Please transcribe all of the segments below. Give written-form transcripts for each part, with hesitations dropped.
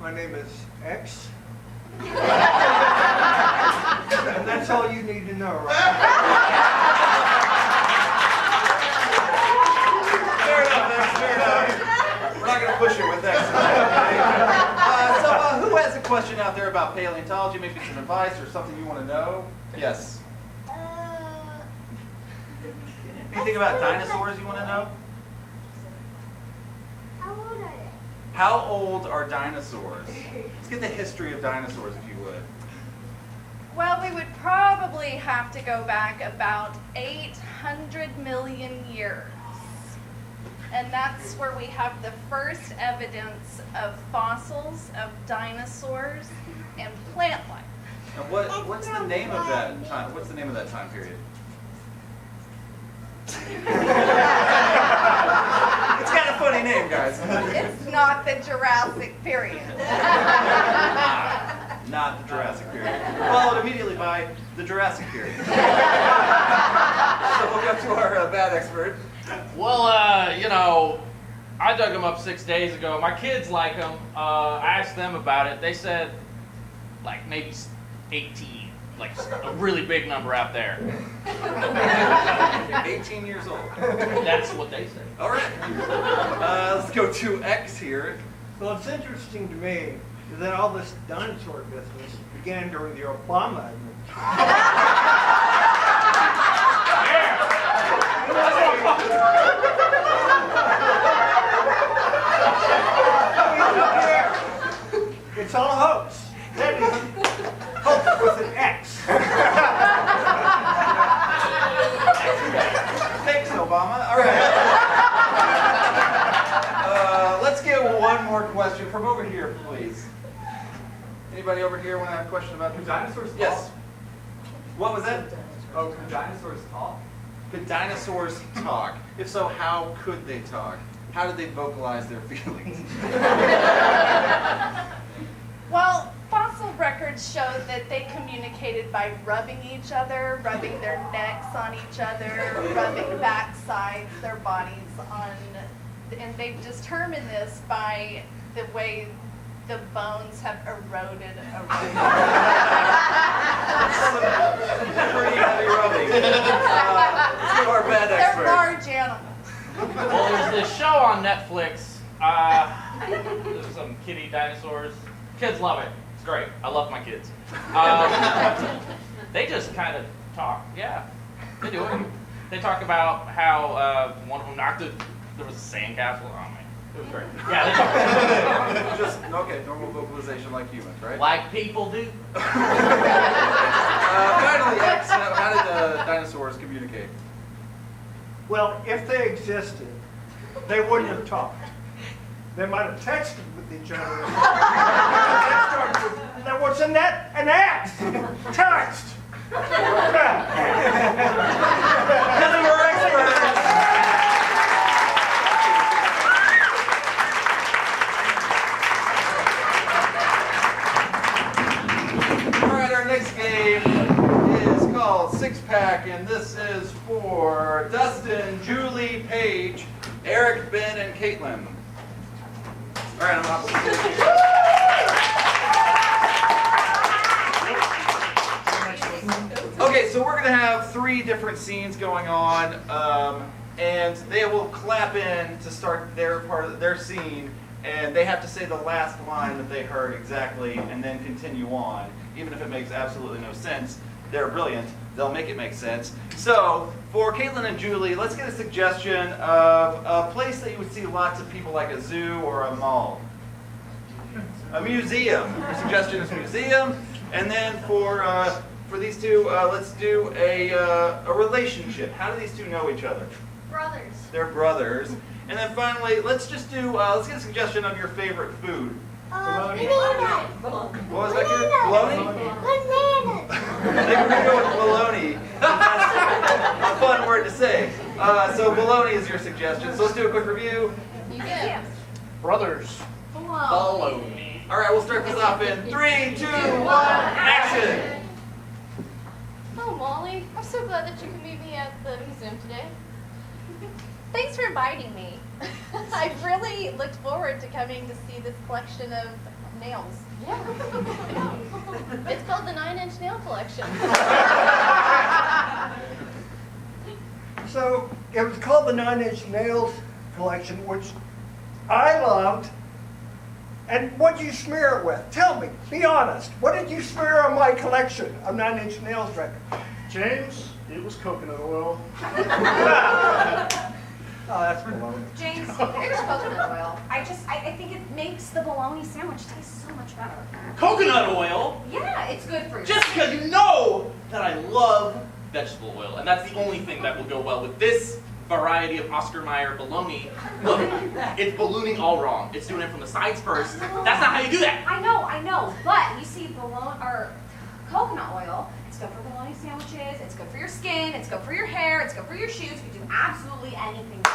My name is X. And that's all you need to know, right? Fair enough, X, fair enough. We're not going to push it with X. So who has a question out there about paleontology, maybe some advice or something you want to know? Yes. Anything about dinosaurs you want to know? How old are they? How old are dinosaurs? Let's get the history of dinosaurs, if you would. Well, we would probably have to go back about 800 million years. And that's where we have the first evidence of fossils of dinosaurs and plant life. And what's the name of that time? What's the name of that time period? It's got a funny name, guys. It's not the Jurassic period. Not the Jurassic period. Followed immediately by the Jurassic period. So we'll go to our bad expert. Well, I dug them up 6 days ago. My kids like them. I asked them about it. They said, like, maybe 18. Like, a really big number out there. 18 years old. That's what they say. All right. Let's go to X here. Well, it's interesting to me that all this dinosaur business began during the Obama administration. It's all a hoax. That is hoax with an X. Thanks, Obama. All right. Let's get one more question from over here, please. Anybody over here want to have a question about Could dinosaurs talk? Yes. What was that? Oh, could dinosaurs talk? Could dinosaurs talk? If so, how could they talk? How did they vocalize their feelings? Well, fossil records show that they communicated by rubbing each other, rubbing their necks on each other, rubbing backsides, their bodies on, and they've determined this by the way the bones have eroded around. Pretty heavy rubbing. Let's go to our bad They're expert. large animals. Well, there's this show on Netflix. There's some kitty dinosaurs. Kids love it. It's great. I love my kids. They just kind of talk. Yeah, they do it. They talk about how one of them knocked it. There was a sandcastle. Oh man, it was great. Yeah, they talk. Just, okay, normal vocalization like humans, right? Like people do. Finally, X, how did dinosaurs communicate? Well, if they existed, they wouldn't have talked. They might have texted with each other. That was an X. Text. Because we're experts. All right, our next game is called Six Pack, and this is for Dustin, Julie, Paige, Eric, Ben, and Caitlin. All right, I'm up. Okay, so we're going to have 3 different scenes going on, and they will clap in to start their part of their scene, and they have to say the last line that they heard exactly, and then continue on, even if it makes absolutely no sense. They're brilliant. They'll make it make sense. So, for Caitlin and Julie, let's get a suggestion of a place that you would see lots of people, like a zoo or a mall. A museum. Your suggestion is museum. And then for these two, let's do a relationship. How do these two know each other? Brothers. They're brothers. And then finally, let's just do, let's get a suggestion of your favorite food. Bananas. What was that, kid? Bologna? Bananas. I think we're going to go with bologna. That's a fun word to say. So bologna is your suggestion. So let's do a quick review. You get Brothers. Bologna. All right, we'll start this off in 3, 2, 1, action. Oh, Molly, I'm so glad that you could meet me at the museum today. Thanks for inviting me. I've really looked forward to coming to see this collection of nails. Yeah. It's called the 9-inch nail collection. So it was called the 9-inch nails collection, which I loved. And what did you smear it with? Tell me, be honest. What did you smear on my collection of 9-inch nails records? James, it was coconut oil. Oh, that's baloney. James, here's coconut oil. I think it makes the bologna sandwich taste so much better. Coconut oil? Yeah, it's good for you. Just because you know that I love vegetable oil, and that's the only thing that will go well with this variety of Oscar Mayer bologna. Look, it's ballooning all wrong. It's doing it from the sides first. That's not how you do that. I know. But you see, coconut oil, it's good for bologna sandwiches, it's good for your skin, it's good for your hair, it's good for your shoes. You can do absolutely anything with it.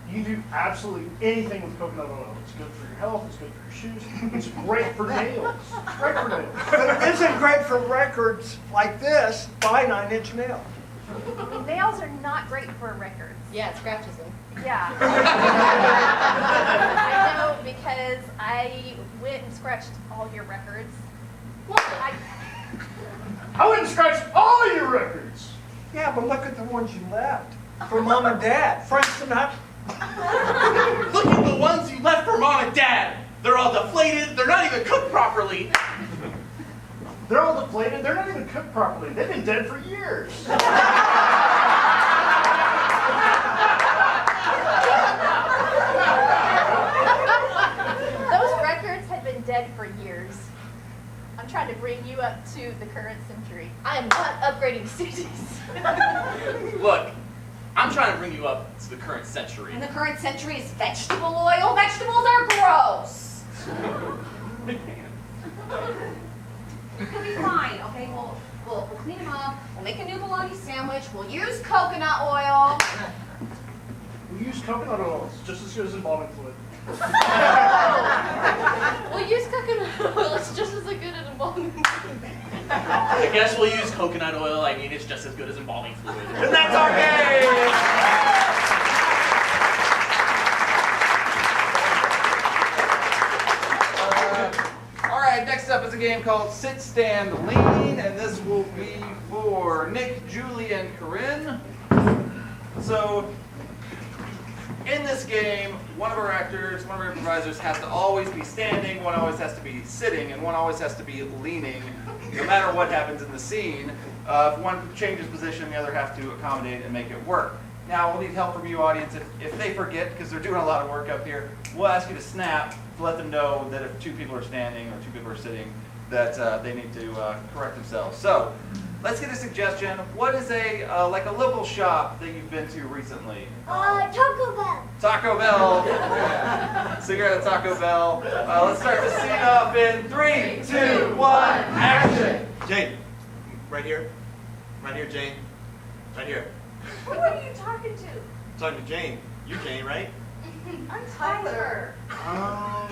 You can do absolutely anything with coconut oil. It's good for your health, it's good for your shoes, it's great for nails. Great for nails. But it isn't great for records like this by 9-inch nails. Nails are not great for records. Yeah, it scratches them. Yeah. I know because I went and scratched all your records. Well, I wouldn't scratch all of your records. Yeah, but look at the ones you left for Mom and Dad. For instance, Look at the ones you left for Mom and Dad. They're all deflated. They're not even cooked properly. They're all deflated. They're not even cooked properly. They've been dead for years. those records had been dead for years. I'm trying to bring you up to the current century. I am not upgrading CDs. Look, I'm trying to bring you up to the current century. And the current century is vegetable oil. Vegetables are gross. It'll be fine, okay? We'll clean them up. We'll make a new bologna sandwich. We'll use coconut oil. We use coconut oil. It's just as good as embalming fluid. We'll use coconut oil. It's just as good as embalming. I guess we'll use coconut oil. I mean, it's just as good as embalming fluid. And that's okay! All right, next up is a game called Sit, Stand, Lean, and this will be for Nick, Julie, and Corinne. So, in this game, one of our actors, one of our improvisers has to always be standing, one always has to be sitting, and one always has to be leaning, no matter what happens in the scene. If one changes position, the other has to accommodate and make it work. Now, we'll need help from you, audience. If they forget, because they're doing a lot of work up here, we'll ask you to snap to let them know that if 2 people are standing or 2 people are sitting, that they need to correct themselves. So, let's get a suggestion. What is like a local shop that you've been to recently? Taco Bell. Taco Bell. So you're at a Taco Bell. Let's start the scene up in 3, 2, 1, action. Jane, right here. Right here, Jane. Right here. Who are you talking to? Talking to Jane. You're Jane, right? I'm Tyler. Oh.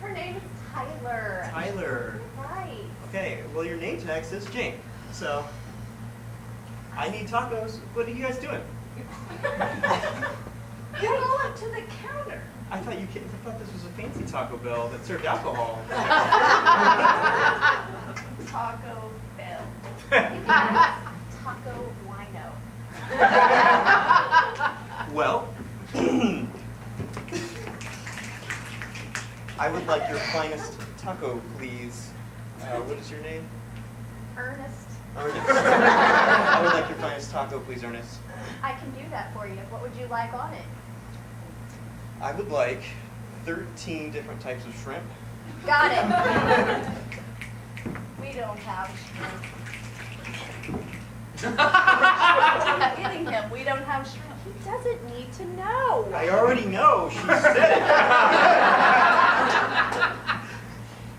Her name is Tyler. Tyler. Right. Okay, well your name tag says Jane. So, I need tacos. What are you guys doing? You go up to the counter. I thought this was a fancy Taco Bell that served alcohol. Taco Bell. Taco Wino. Well, I would like your finest taco, please. What is your name? Ernest. Ernest. I would like your finest taco, please, Ernest. I can do that for you. What would you like on it? I would like 13 different types of shrimp. Got it. We don't have shrimp. Getting him. We don't have shrimp. He doesn't need to know. I already know. She said it.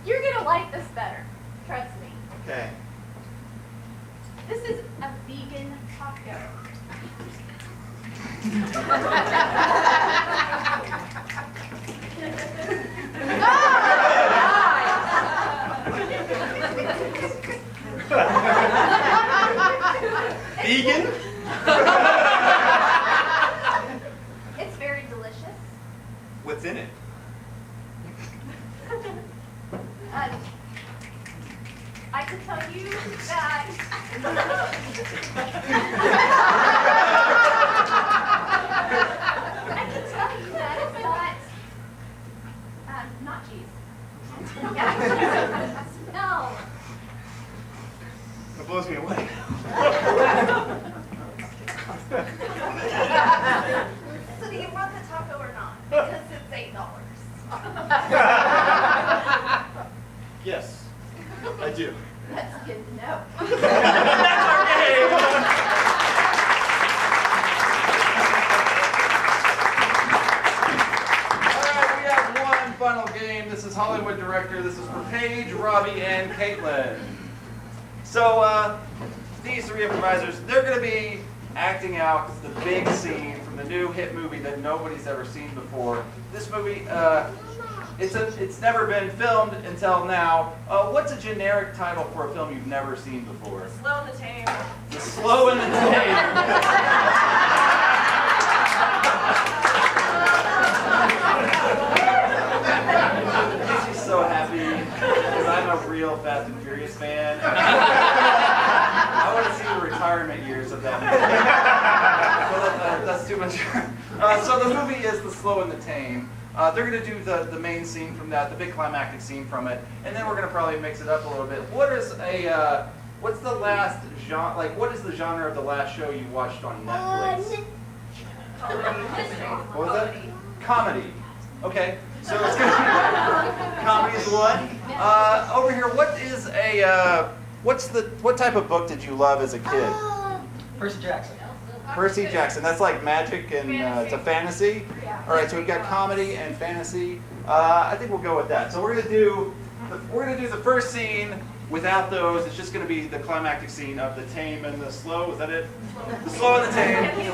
You're gonna like this better. Trust me. Okay. This is a vegan taco. Vegan? It's very delicious. What's in it? like to tell you that. I can tell you that it's not cheese. No. It blows me away. So do you want the taco or not? Because it's $8. Yes, I do. That's good to know. That's our game. All right, we have one final game. This is Hollywood Director. This is for Paige, Robbie, and Caitlin. So these three improvisers, they're going to be acting out the big scene from the new hit movie that nobody's ever seen before. This movie, it's never been filmed until now. What's a generic title for a film you've never seen before? Slow in the tame. The Slow and the Tame. She's so happy because I'm a real Fast and Furious fan. I want to see the retirement years of that movie. So that's too much. So the movie is The Slow and the Tame. They're going to do the main scene from that, the big climactic scene from it, and then we're going to probably mix it up a little bit. What's the last genre? Like, what is the genre of the last show you watched on Netflix? What was that? Comedy. Okay, so it's going to be comedy is one. Over here, what type of book did you love as a kid? Percy Jackson. Percy Jackson. That's like magic and it's a fantasy. All right, so we've got comedy and fantasy. I think we'll go with that. So we're gonna do the first scene without those. It's just gonna be the climactic scene of the tame and the slow. Is that it? The slow and the tame.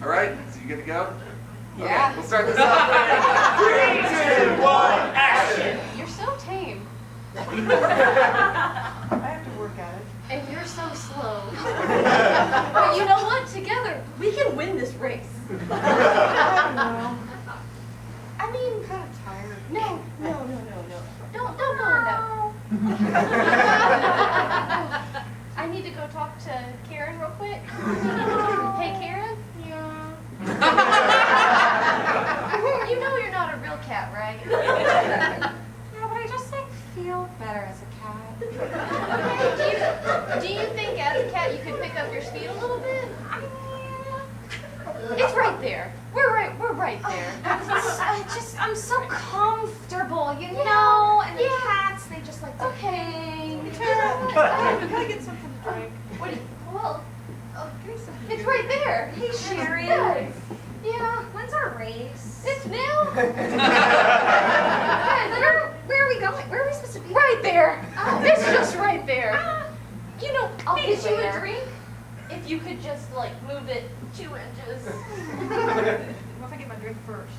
All right, so you good to go? Yeah. Okay, we'll start this off. 3, 2, 1, action. You're so tame. I have to work at it. And you're so slow. But you know what? Together, we can win this race. I don't know. I mean, I'm kind of tired. no. Don't go in that. I need to go talk to Karen real quick. Hey, Karen? Yeah. You know you're not a real cat, right? Yeah, but I just like feel better as a cat. Okay, do you think as a cat you could pick up your speed a little bit? I mean, It's right there. We're right there. I'm so comfortable, you know, and the Yeah. cats, they just like to hang. Can I get something to drink? What do you, well, it's right there. Hey, Sherry. Yeah. When's our race? It's now. Where are we going? Where are we supposed to be? Right there. It's just right there. You know, I'll Hey, get you a there. drink if you could just like move it 2 inches. What if I get my drink first?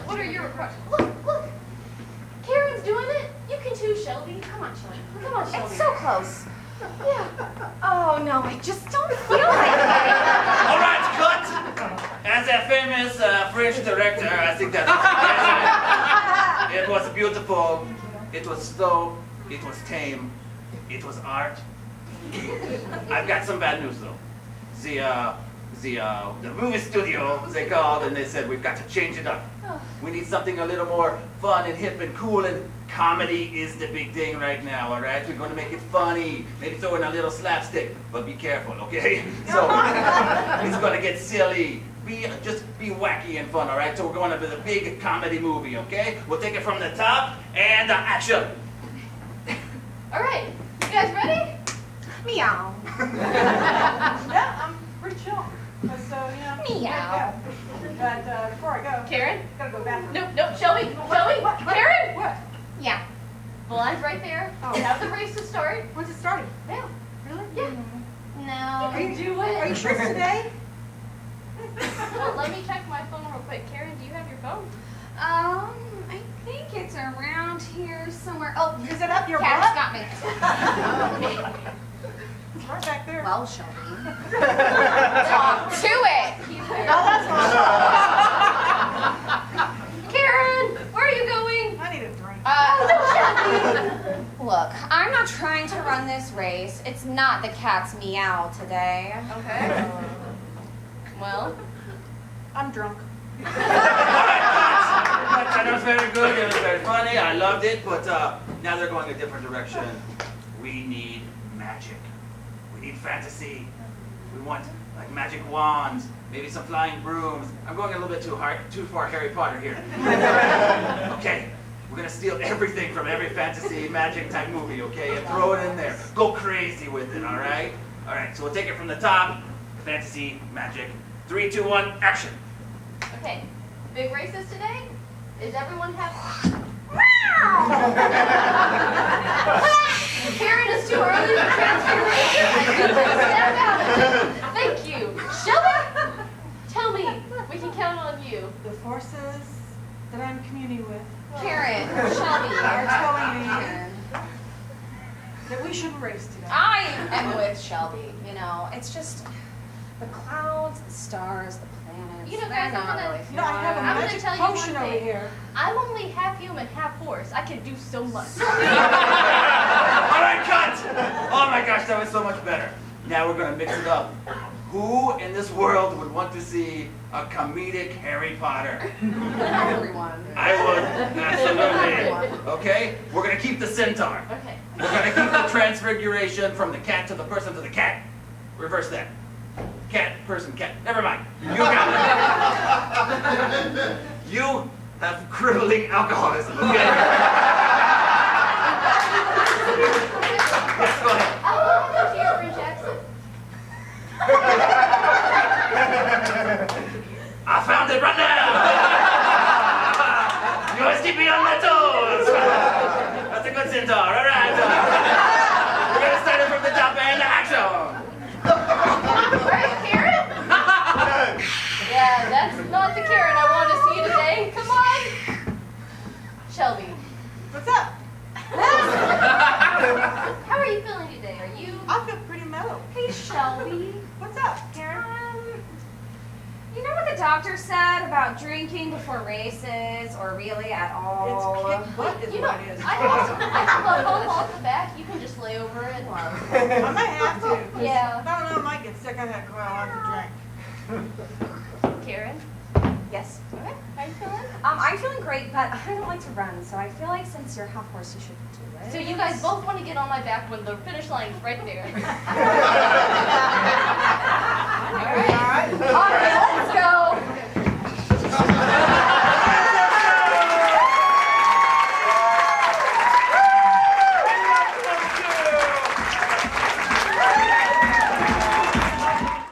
What are your requests? Look. Karen's doing it. You can too, Shelby. Come on, Shelby. Come on, Shelby. It's so close. Yeah. Oh no, I just don't feel like it. All right, cut. As a famous French director, I think that's it was beautiful. It was slow. It was tame. It was art. I've got some bad news though. The movie studio, they called and they said we've got to change it up. We need something a little more fun and hip and cool, and comedy is the big thing right now, all right? We're going to make it funny, maybe throw in a little slapstick, but be careful, okay? So it's going to get silly. Just be wacky and fun, all right? So we're going to be the big comedy movie, okay? We'll take it from the top and action. All right. You guys ready? Meow. Yeah, I'm pretty chill. So, Meow. But before I go, Karen? gotta go back. Nope. Shelby. What? Karen. What? Yeah. Blind right there. Oh. You have the race to start. When's it starting? Now. Really? Yeah. No. You can do Are you it. sure it's today? Well, let me check my phone real quick. Karen, do you have your phone? I think it's around here somewhere. Oh, Is it up your Cat's butt? got me. It's right back there. Well, Shelby. Talk to it. Oh, that's Karen, where are you going? I need a drink. Look, I'm not not trying to run this race. It's not the cat's meow today. Okay. Well, I'm drunk. That was very good. It was very funny. I loved it. But now they're going a different direction. We need magic. We need fantasy. We want like magic wands, maybe some flying brooms. I'm going a little bit too far Harry Potter here. Okay, we're gonna steal everything from every fantasy magic type movie, okay, and throw it in there. Go crazy with it, all right? All right, so we'll take it from the top. Fantasy, magic. 3, 2, 1, action. Okay, big races today? Is everyone happy? Karen, it's too early for transformation. Step out of it. Thank you. Shelby, tell me, we can count on you. The forces that I'm communing with Karen, Shelby, are telling me Karen. that we shouldn't race today. I am with Shelby. You know, it's just the clouds, the stars, the planets. You know, they're guys, I'm not gonna- really You know, I have a I'm gonna magic tell you one potion over thing. here. I'm only half human, half horse. I can do so much. All right, cut! Oh my gosh, that was so much better. Now we're gonna mix it up. Who in this world would want to see a comedic Harry Potter? Everyone. I would, absolutely. Okay, we're gonna keep the centaur. Okay. We're gonna keep the transfiguration from the cat to the person to the cat. Reverse that. Cat, person, cat. Never mind. You got it. You have crippling alcoholism, okay? Yes, go ahead. I want to hear your French accent. I found it right now! You always keep me on my toes! That's a good centaur, all right. We're gonna start it from the top and action! Right, Karen? Yeah, that's not the Karen I want to see today. Come on. Shelby, What's up? how are you feeling today? Are you... I feel pretty mellow. Hey, Shelby. What's up, Karen? You know what the doctor said about drinking before races, or really at all? It's kick butt is You know, what it is. I have a home off the back. You can just lay over it. I might have to. 'Cause Yeah. I don't know, I might get sick. I gotta go out and drink. Karen, Yes. okay, how you feeling? I'm feeling great, but I don't like to run, so I feel like since you're half horse, you should do it. So you guys both want to get on my back when the finish line's right there. All right. All right.